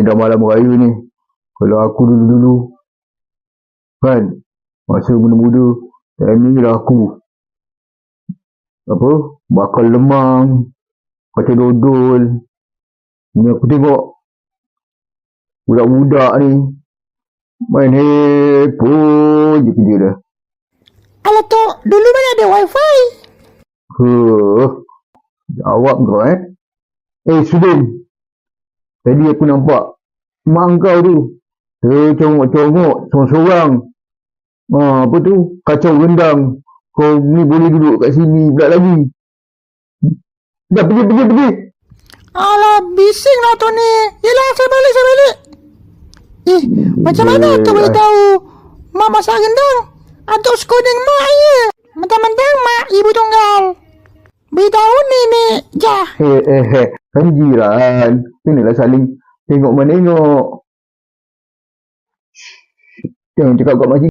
dah malam raya ni. Kalau aku dulu-dulu, kan, masa muda-muda, time ni lah aku bakal lemang, kacang dodol. Ni aku tengok budak-budak ni main handphone je kerja dah. Alah Tok, dulu mana ada wifi? Jawab kau Sudin, tadi aku nampak mak kau tu tercongok-congok sorang-sorang. Kacau rendang. Kau ni boleh duduk kat sini pula lagi. Dah pergi. Alah, bising lah Tok ni. Yelah, saya balik. Macam mana Tok boleh tahu mak masak rendang? Atuk sekolah mak je. Mentang-mentang mak ibu tunggal. Beritahu nenek jah. Kan jiran. Kenalah saling tengok menengok. Jangan cakap kat makcik